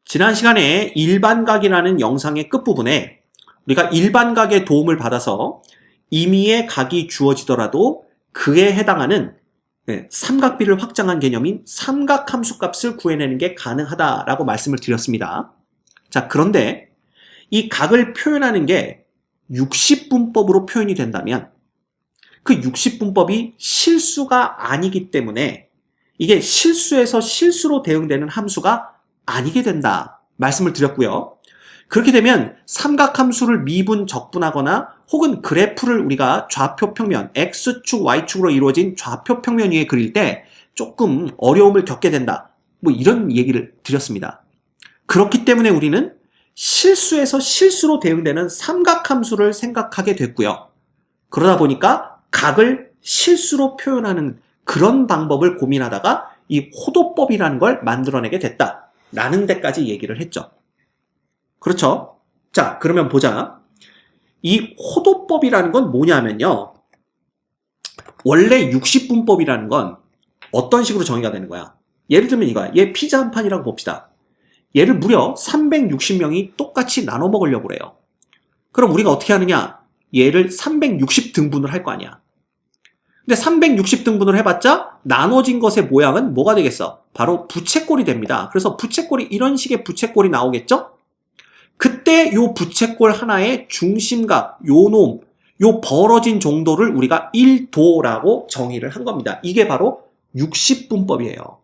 지난 시간에 일반각이라는 영상의 끝부분에 우리가 일반각의 도움을 받아서 임의의 각이 주어지더라도 그에 해당하는 삼각비를 확장한 개념인 삼각함수 값을 구해내는 게 가능하다라고 말씀을 드렸습니다. 자, 그런데 이 각을 표현하는 게 60분법으로 표현이 된다면 그 60분법이 실수가 아니기 때문에 이게 실수에서 실수로 대응되는 함수가 아니게 된다 말씀을 드렸고요. 그렇게 되면 삼각함수를 미분, 적분하거나 혹은 그래프를 우리가 좌표 평면, X축, Y축으로 이루어진 좌표 평면 위에 그릴 때 조금 어려움을 겪게 된다. 뭐 이런 얘기를 드렸습니다. 그렇기 때문에 우리는 실수에서 실수로 대응되는 삼각함수를 생각하게 됐고요. 그러다 보니까 각을 실수로 표현하는 그런 방법을 고민하다가 이 호도법이라는 걸 만들어내게 됐다라는 데까지 얘기를 했죠. 그렇죠? 자, 그러면 보자. 이 호도법이라는 건 뭐냐면요. 원래 60분법이라는 건 어떤 식으로 정의가 되는 거야? 예를 들면 이거야. 얘 피자 한 판이라고 봅시다. 얘를 무려 360명이 똑같이 나눠 먹으려고 그래요. 그럼 우리가 어떻게 하느냐? 얘를 360등분을 할 거 아니야. 근데 360등분을 해봤자 나눠진 것의 모양은 뭐가 되겠어? 바로 부채꼴이 됩니다. 그래서 부채꼴이 이런 식의 부채꼴이 나오겠죠? 그때 요 부채꼴 하나의 중심각, 요 놈, 요 벌어진 정도를 우리가 1도라고 정의를 한 겁니다. 이게 바로 60분법이에요.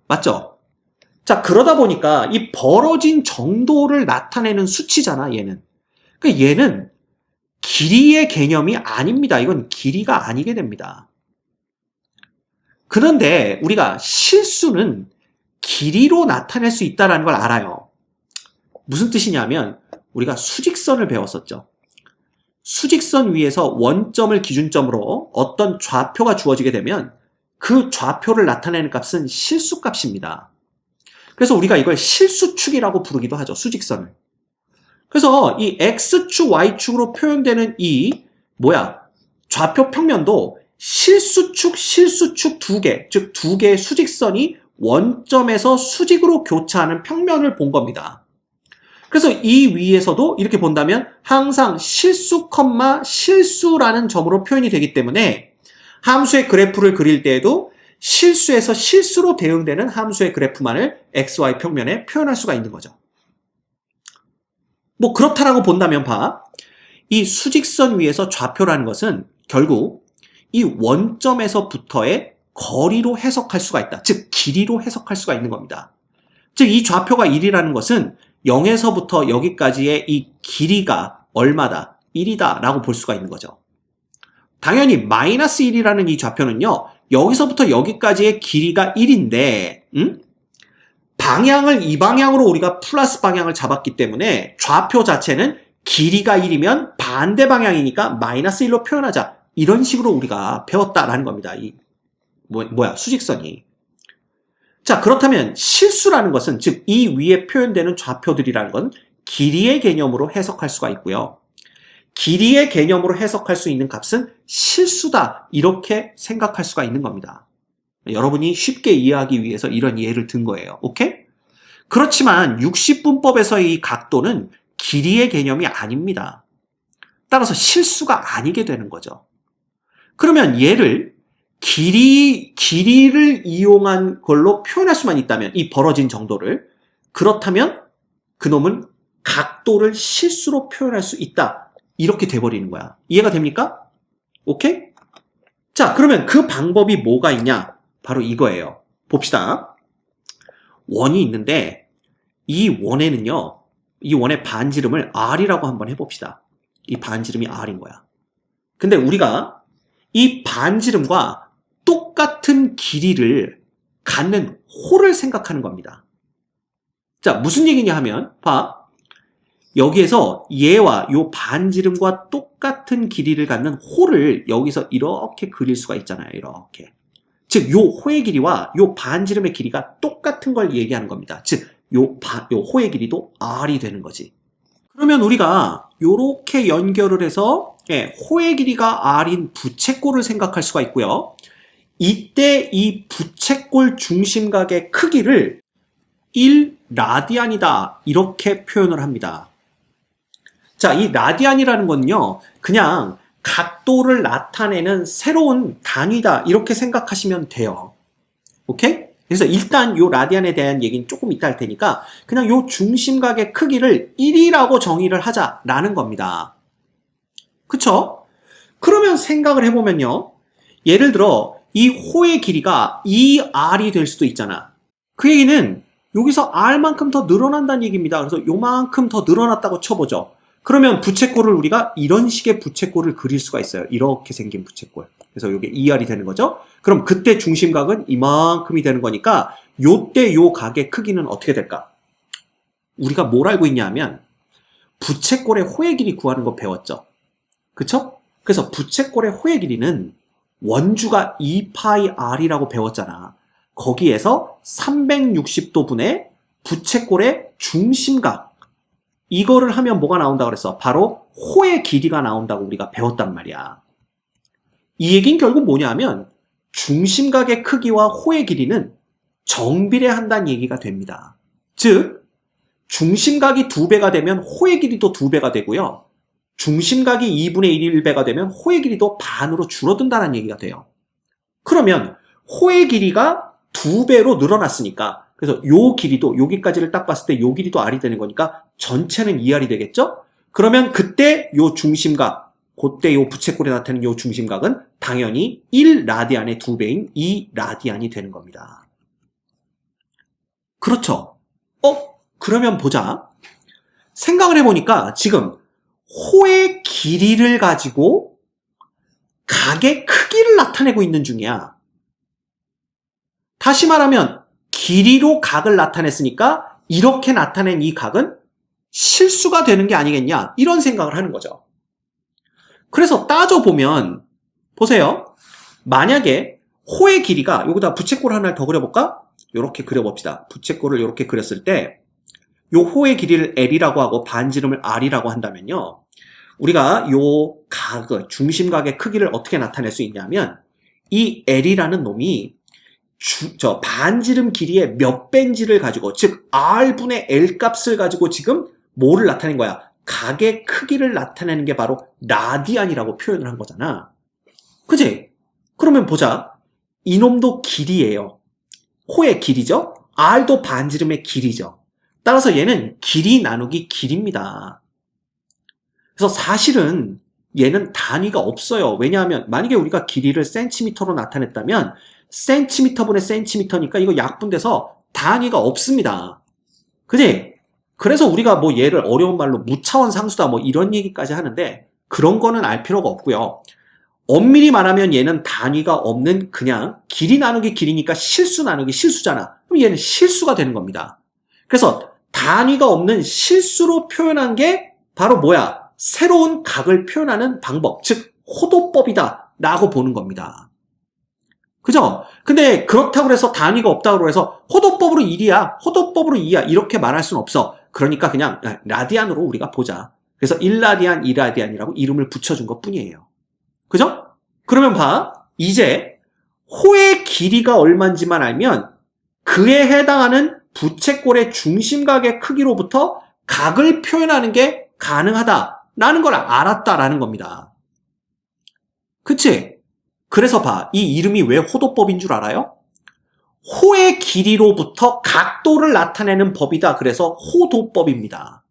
맞죠? 자, 그러다 보니까 이 벌어진 정도를 나타내는 수치잖아, 얘는. 그러니까 얘는 길이의 개념이 아닙니다. 이건 길이가 아니게 됩니다. 그런데 우리가 실수는 길이로 나타낼 수 있다는 걸 알아요. 무슨 뜻이냐면 우리가 수직선을 배웠었죠. 수직선 위에서 원점을 기준점으로 어떤 좌표가 주어지게 되면 그 좌표를 나타내는 값은 실수값입니다. 그래서 우리가 이걸 실수축이라고 부르기도 하죠. 수직선을. 그래서 이 X축, Y축으로 표현되는 이 좌표 평면도 실수축 두 개, 즉 두 개의 수직선이 원점에서 수직으로 교차하는 평면을 본 겁니다. 그래서 이 위에서도 이렇게 본다면 항상 실수, 실수라는 점으로 표현이 되기 때문에 함수의 그래프를 그릴 때에도 실수에서 실수로 대응되는 함수의 그래프만을 XY 평면에 표현할 수가 있는 거죠. 뭐 그렇다라고 본다면 이 수직선 위에서 좌표라는 것은 결국 이 원점에서부터의 거리로 해석할 수가 있다. 즉 길이로 해석할 수가 있는 겁니다. 즉 이 좌표가 1이라는 것은 0에서부터 여기까지의 이 길이가 얼마다? 1이다 라고 볼 수가 있는 거죠. 당연히 마이너스 1이라는 이 좌표는요. 여기서부터 여기까지의 길이가 1인데 방향을 이 방향으로 우리가 플러스 방향을 잡았기 때문에 좌표 자체는 길이가 1이면 반대 방향이니까 마이너스 1로 표현하자. 이런 식으로 우리가 배웠다라는 겁니다. 이 수직선이. 자, 그렇다면 실수라는 것은 즉 이 위에 표현되는 좌표들이라는 건 길이의 개념으로 해석할 수가 있고요. 길이의 개념으로 해석할 수 있는 값은 실수다. 이렇게 생각할 수가 있는 겁니다. 여러분이 쉽게 이해하기 위해서 이런 예를 든 거예요. 오케이? 그렇지만 60분법에서의 이 각도는 길이의 개념이 아닙니다. 따라서 실수가 아니게 되는 거죠. 그러면 얘를 길이를 이용한 걸로 표현할 수만 있다면 이 벌어진 정도를 그렇다면 그놈은 각도를 실수로 표현할 수 있다. 이렇게 돼버리는 거야. 이해가 됩니까? 오케이? 자, 그러면 그 방법이 뭐가 있냐? 바로 이거예요. 봅시다. 원이 있는데 이 원에는요. 이 원의 반지름을 R이라고 한번 해봅시다. 이 반지름이 R인 거야. 근데 우리가 이 반지름과 똑같은 길이를 갖는 홀을 생각하는 겁니다. 자, 무슨 얘기냐 하면 여기에서 얘와 요 반지름과 똑같은 길이를 갖는 홀을 여기서 이렇게 그릴 수가 있잖아요. 이렇게. 즉, 요 호의 길이와 요 반지름의 길이가 똑같은 걸 얘기하는 겁니다. 즉, 요 호의 길이도 R이 되는 거지. 그러면 우리가 요렇게 연결을 해서 호의 길이가 R인 부채꼴을 생각할 수가 있고요. 이때 이 부채꼴 중심각의 크기를 1, 라디안이다. 이렇게 표현을 합니다. 자, 이 라디안이라는 건요, 그냥 각도를 나타내는 새로운 단위다. 이렇게 생각하시면 돼요. 오케이? 그래서 일단 요 라디안에 대한 얘기는 조금 이따 할 테니까 그냥 요 중심각의 크기를 1이라고 정의를 하자라는 겁니다. 그쵸? 그러면 생각을 해보면요. 예를 들어 이 호의 길이가 2r이 될 수도 있잖아. 그 얘기는 여기서 r만큼 더 늘어난다는 얘기입니다. 그래서 요만큼 더 늘어났다고 쳐보죠. 그러면 부채꼴을 우리가 이런 식의 부채꼴을 그릴 수가 있어요. 이렇게 생긴 부채꼴. 그래서 이게 2r이 되는 거죠. 그럼 그때 중심각은 이만큼이 되는 거니까 요때 요 각의 크기는 어떻게 될까? 우리가 뭘 알고 있냐 하면 부채꼴의 호의 길이 구하는 거 배웠죠. 그쵸? 그래서 부채꼴의 호의 길이는 원주가 2πr이라고 배웠잖아. 거기에서 360도 분의 부채꼴의 중심각, 이거를 하면 뭐가 나온다고 그랬어? 바로 호의 길이가 나온다고 우리가 배웠단 말이야. 이 얘기는 결국 뭐냐 하면 중심각의 크기와 호의 길이는 정비례한다는 얘기가 됩니다. 즉 중심각이 2배가 되면 호의 길이도 2배가 되고요. 중심각이 2분의 1배가 되면 호의 길이도 반으로 줄어든다는 얘기가 돼요. 그러면 호의 길이가 2배로 늘어났으니까 그래서 요 길이도 여기까지를 딱 봤을 때 요 길이도 r이 되는 거니까 전체는 2r이 되겠죠? 그러면 그때 요 중심각, 그때 요 부채꼴에 나타나는 요 중심각은 당연히 1라디안의 2배인 2라디안이 되는 겁니다. 그렇죠? 그러면 보자. 생각을 해보니까 지금 호의 길이를 가지고 각의 크기를 나타내고 있는 중이야. 다시 말하면 길이로 각을 나타냈으니까 이렇게 나타낸 이 각은 실수가 되는 게 아니겠냐, 이런 생각을 하는 거죠. 그래서 따져보면 보세요. 만약에 호의 길이가 여기다 부채꼴 하나를 더 그려볼까? 이렇게 그려봅시다. 부채꼴을 이렇게 그렸을 때 요 호의 길이를 L이라고 하고 반지름을 R이라고 한다면요. 우리가 요 각의 중심각의 크기를 어떻게 나타낼 수 있냐면 이 L이라는 놈이 반지름 길이의 몇 배인지를 가지고, 즉 R분의 L 값을 가지고 지금 뭐를 나타낸 거야? 각의 크기를 나타내는 게 바로 라디안이라고 표현을 한 거잖아. 그치? 그러면 보자. 이놈도 길이에요. 호의 길이죠? R도 반지름의 길이죠. 따라서 얘는 길이 나누기 길입니다. 그래서 사실은 얘는 단위가 없어요. 왜냐하면 만약에 우리가 길이를 센티미터로 나타냈다면 센티미터분의 센티미터니까 이거 약분돼서 단위가 없습니다. 그지? 그래서 우리가 뭐 얘를 어려운 말로 무차원 상수다 뭐 이런 얘기까지 하는데 그런 거는 알 필요가 없고요. 엄밀히 말하면 얘는 단위가 없는 그냥 길이 나누기 길이니까 실수 나누기 실수잖아. 그럼 얘는 실수가 되는 겁니다. 그래서 단위가 없는 실수로 표현한 게 바로 뭐야? 새로운 각을 표현하는 방법, 즉 호도법이다 라고 보는 겁니다. 그죠? 근데 그렇다고 해서 단위가 없다고 해서 호도법으로 1이야, 호도법으로 2야 이렇게 말할 수는 없어. 그러니까 그냥 라디안으로 우리가 보자. 그래서 1라디안, 2라디안이라고 이름을 붙여준 것 뿐이에요. 그죠? 그러면 봐. 이제 호의 길이가 얼마인지만 알면 그에 해당하는 부채꼴의 중심각의 크기로부터 각을 표현하는 게 가능하다라는 걸 알았다라는 겁니다. 그치? 그래서 봐. 이 이름이 왜 호도법인 줄 알아요? 호의 길이로부터 각도를 나타내는 법이다. 그래서 호도법입니다.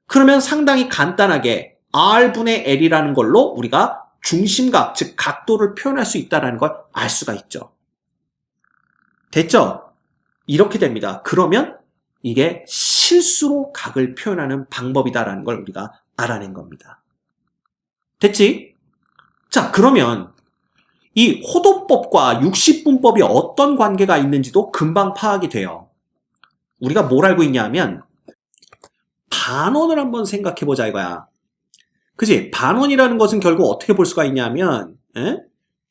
그러면 상당히 간단하게 R분의 L이라는 걸로 우리가 중심각, 즉 각도를 표현할 수 있다는 걸 알 수가 있죠. 됐죠? 이렇게 됩니다. 그러면 이게 실수로 각을 표현하는 방법이다라는 걸 우리가 알아낸 겁니다. 됐지? 자, 그러면 이 호도법과 60분법이 어떤 관계가 있는지도 금방 파악이 돼요. 우리가 뭘 알고 있냐 하면 반원을 한번 생각해보자 이거야. 그치? 반원이라는 것은 결국 어떻게 볼 수가 있냐면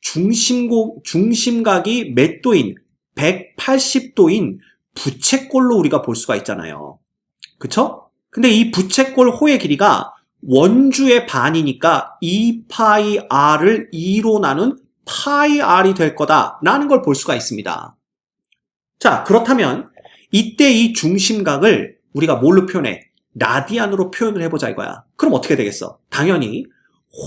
중심각이 몇 도인 180도인 부채꼴로 우리가 볼 수가 있잖아요. 그쵸? 근데 이 부채꼴 호의 길이가 원주의 반이니까 2πr을 2로 나눈 πr이 될 거다라는 걸 볼 수가 있습니다. 자, 그렇다면 이때 이 중심각을 우리가 뭘로 표현해? 라디안으로 표현을 해보자 이거야. 그럼 어떻게 되겠어? 당연히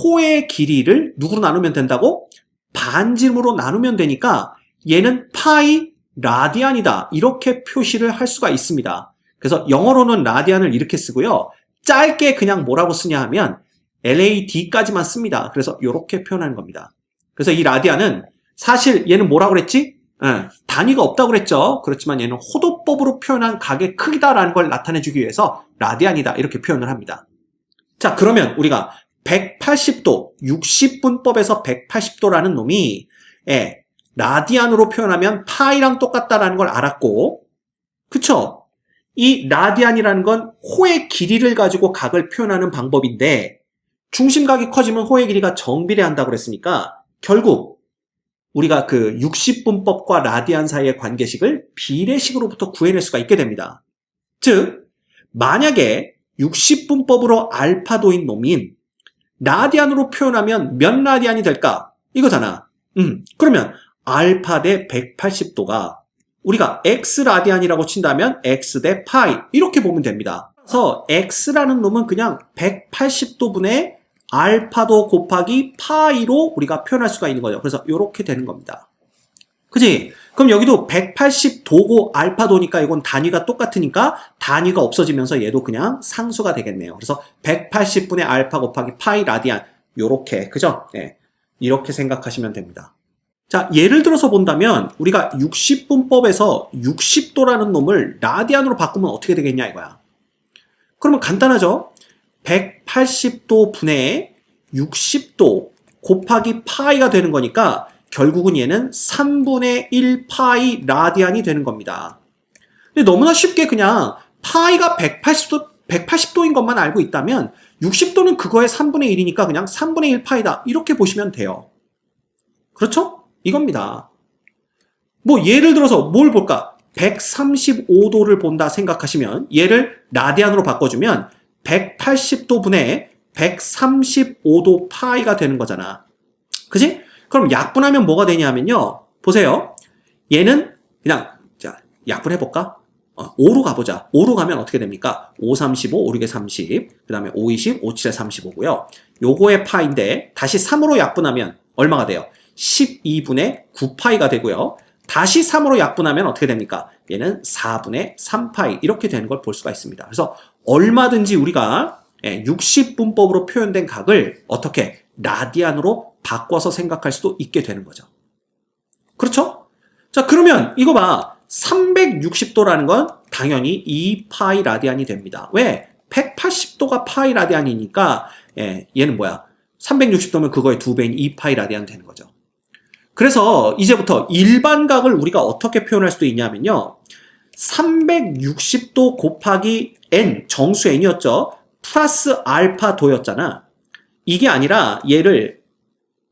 호의 길이를 누구로 나누면 된다고? 반지름으로 나누면 되니까 얘는 파이 라디안이다. 이렇게 표시를 할 수가 있습니다. 그래서 영어로는 라디안을 이렇게 쓰고요. 짧게 그냥 뭐라고 쓰냐 하면 LAD까지만 씁니다. 그래서 이렇게 표현하는 겁니다. 그래서 이 라디안은 사실 얘는 뭐라고 그랬지? 단위가 없다고 그랬죠. 그렇지만 얘는 호도법으로 표현한 각의 크기다라는 걸 나타내주기 위해서 라디안이다 이렇게 표현을 합니다. 자, 그러면 우리가 180도, 60분법에서 180도라는 놈이 라디안으로 표현하면 파이랑 똑같다라는 걸 알았고, 그쵸? 이 라디안이라는 건 호의 길이를 가지고 각을 표현하는 방법인데 중심각이 커지면 호의 길이가 정비례한다고 그랬으니까 결국 우리가 그 60분법과 라디안 사이의 관계식을 비례식으로부터 구해낼 수가 있게 됩니다. 즉, 만약에 60분법으로 알파도인 놈인 라디안으로 표현하면 몇 라디안이 될까? 이거잖아. 그러면 알파 대 180도가 우리가 x 라디안이라고 친다면 x 대 파이 이렇게 보면 됩니다. 그래서 x라는 놈은 그냥 180도분의 알파도 곱하기 파이로 우리가 표현할 수가 있는 거죠. 그래서 이렇게 되는 겁니다. 그치? 그럼 여기도 180도고 알파도니까 이건 단위가 똑같으니까 단위가 없어지면서 얘도 그냥 상수가 되겠네요. 그래서 180분의 알파 곱하기 파이 라디안 요렇게, 그죠? 네, 이렇게 생각하시면 됩니다. 자, 예를 들어서 본다면 우리가 60분법에서 60도라는 놈을 라디안으로 바꾸면 어떻게 되겠냐 이거야. 그러면 간단하죠? 180도 분의 60도 곱하기 파이가 되는 거니까 결국은 얘는 3분의 1 파이 라디안이 되는 겁니다. 근데 너무나 쉽게 그냥 파이가 180도인 것만 알고 있다면 60도는 그거의 3분의 1이니까 그냥 3분의 1 파이다 이렇게 보시면 돼요. 그렇죠? 이겁니다. 뭐 예를 들어서 뭘 볼까? 135도를 본다 생각하시면 얘를 라디안으로 바꿔주면 180도 분의 135도 파이가 되는 거잖아. 그지? 그럼 약분하면 뭐가 되냐면요. 보세요. 얘는 그냥 자 약분해볼까? 5로 가보자. 5로 가면 어떻게 됩니까? 5, 35, 5, 6에 30, 그 다음에 5, 20, 5, 7에 35고요. 요거의 파인데 다시 3으로 약분하면 얼마가 돼요? 12분의 9파이가 되고요. 다시 3으로 약분하면 어떻게 됩니까? 얘는 4분의 3파이 이렇게 되는 걸 볼 수가 있습니다. 그래서 얼마든지 우리가 60분법으로 표현된 각을 어떻게 라디안으로 바꿔서 생각할 수도 있게 되는 거죠. 그렇죠? 자, 그러면 이거 봐. 360도라는 건 당연히 2파이 라디안이 됩니다. 왜? 180도가 파이 라디안이니까 얘는 뭐야? 360도면 그거의 2배인 2파이 라디안 되는 거죠. 그래서 이제부터 일반각을 우리가 어떻게 표현할 수도 있냐면요. 360도 곱하기 n, 정수 n이었죠. 플러스 알파 도였잖아. 이게 아니라 얘를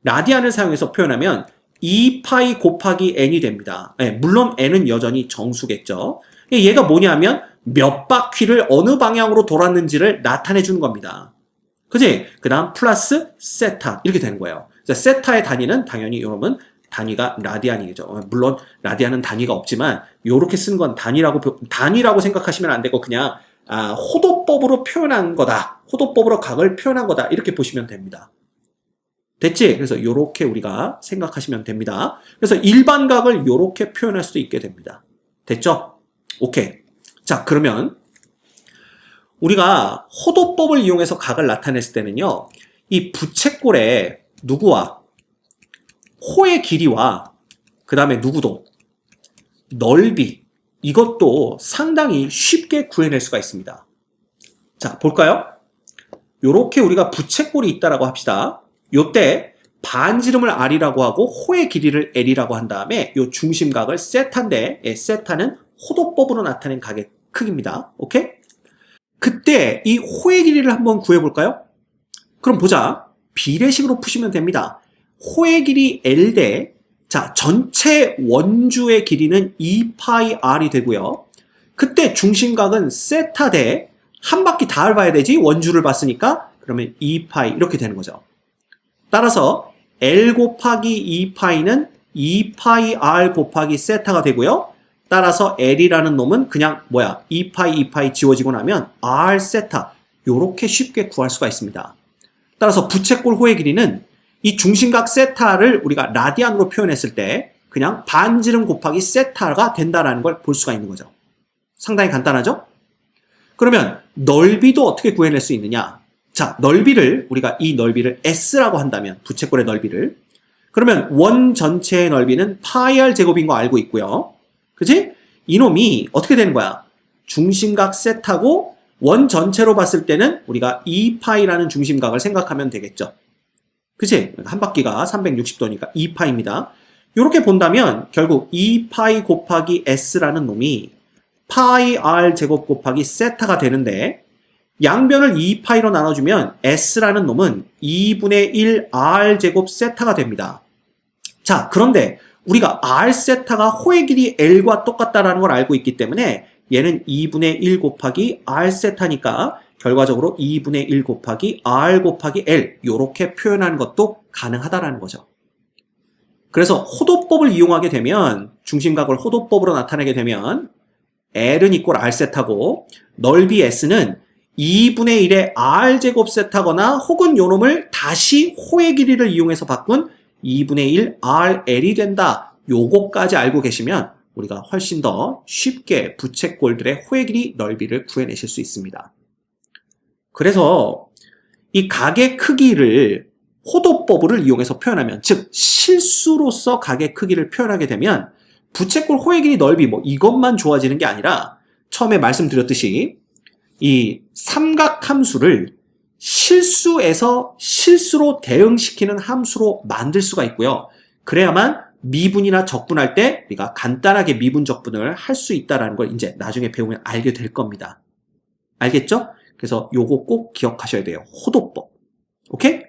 라디안을 사용해서 표현하면 2파이 곱하기 n이 됩니다. 물론 n은 여전히 정수겠죠. 얘가 뭐냐면 몇 바퀴를 어느 방향으로 돌았는지를 나타내 주는 겁니다. 그지? 그 다음 플러스 세타 이렇게 되는 거예요. 세타의 단위는 당연히 여러분 단위가 라디안이죠. 물론 라디안은 단위가 없지만 요렇게 쓰는 건 단위라고 생각하시면 안 되고 그냥 호도법으로 표현한 거다. 호도법으로 각을 표현한 거다. 이렇게 보시면 됩니다. 됐지? 그래서 요렇게 우리가 생각하시면 됩니다. 그래서 일반각을 요렇게 표현할 수도 있게 됩니다. 됐죠? 오케이. 자, 그러면 우리가 호도법을 이용해서 각을 나타냈을 때는요. 이 부채꼴에 누구와 호의 길이와 그 다음에 누구도 넓이 이것도 상당히 쉽게 구해낼 수가 있습니다. 자, 볼까요? 요렇게 우리가 부채꼴이 있다라고 합시다. 요때 반지름을 R이라고 하고 호의 길이를 L이라고 한 다음에 요 중심각을 세타인데 세타는 호도법으로 나타낸 각의 크기입니다. 오케이? 그때 이 호의 길이를 한번 구해볼까요? 그럼 보자. 비례식으로 푸시면 됩니다. 호의 길이 L 대 자, 전체 원주의 길이는 2파이 R이 되고요. 그때 중심각은 세타 대 한 바퀴 다 봐야 되지 원주를 봤으니까 그러면 2파이 이렇게 되는 거죠. 따라서 L 곱하기 2파이는 2파이 R 곱하기 세타가 되고요. 따라서 L이라는 놈은 그냥 2파이 지워지고 나면 R 세타 요렇게 쉽게 구할 수가 있습니다. 따라서 부채꼴 호의 길이는 이 중심각 세타를 우리가 라디안으로 표현했을 때 그냥 반지름 곱하기 세타가 된다라는 걸 볼 수가 있는 거죠. 상당히 간단하죠? 그러면 넓이도 어떻게 구해낼 수 있느냐? 자, 넓이를 우리가 이 넓이를 S라고 한다면 부채꼴의 넓이를 그러면 원 전체의 넓이는 파이 R 제곱인 거 알고 있고요. 그치? 이놈이 어떻게 되는 거야? 중심각 세타고 원 전체로 봤을 때는 우리가 2파이라는 중심각을 생각하면 되겠죠. 그치? 한 바퀴가 360도니까 2파입니다. 이렇게 본다면 결국 2파이 곱하기 S라는 놈이 파이 R 제곱 곱하기 세타가 되는데 양변을 2파이로 나눠주면 S라는 놈은 2분의 1 R 제곱 세타가 됩니다. 자, 그런데 우리가 R 세타가 호의 길이 L과 똑같다는 걸 알고 있기 때문에 얘는 2분의 1 곱하기 R 세타니까 결과적으로 2분의 1 곱하기 R 곱하기 L 이렇게 표현하는 것도 가능하다라는 거죠. 그래서 호도법을 이용하게 되면 중심각을 호도법으로 나타내게 되면 L은 이꼴 R 세타고 넓이 S는 2분의 1의 R 제곱 세타거나 혹은 요놈을 다시 호의 길이를 이용해서 바꾼 2분의 1 RL이 된다. 요거까지 알고 계시면 우리가 훨씬 더 쉽게 부채꼴들의 호의 길이 넓이를 구해내실 수 있습니다. 그래서 이 각의 크기를 호도법을 이용해서 표현하면 즉 실수로서 각의 크기를 표현하게 되면 부채꼴 호의 길이 넓이 이것만 좋아지는 게 아니라 처음에 말씀드렸듯이 이 삼각함수를 실수에서 실수로 대응시키는 함수로 만들 수가 있고요. 그래야만 미분이나 적분할 때 우리가 간단하게 미분 적분을 할 수 있다는 걸 이제 나중에 배우면 알게 될 겁니다. 알겠죠? 그래서 요거 꼭 기억하셔야 돼요. 호도법. 오케이?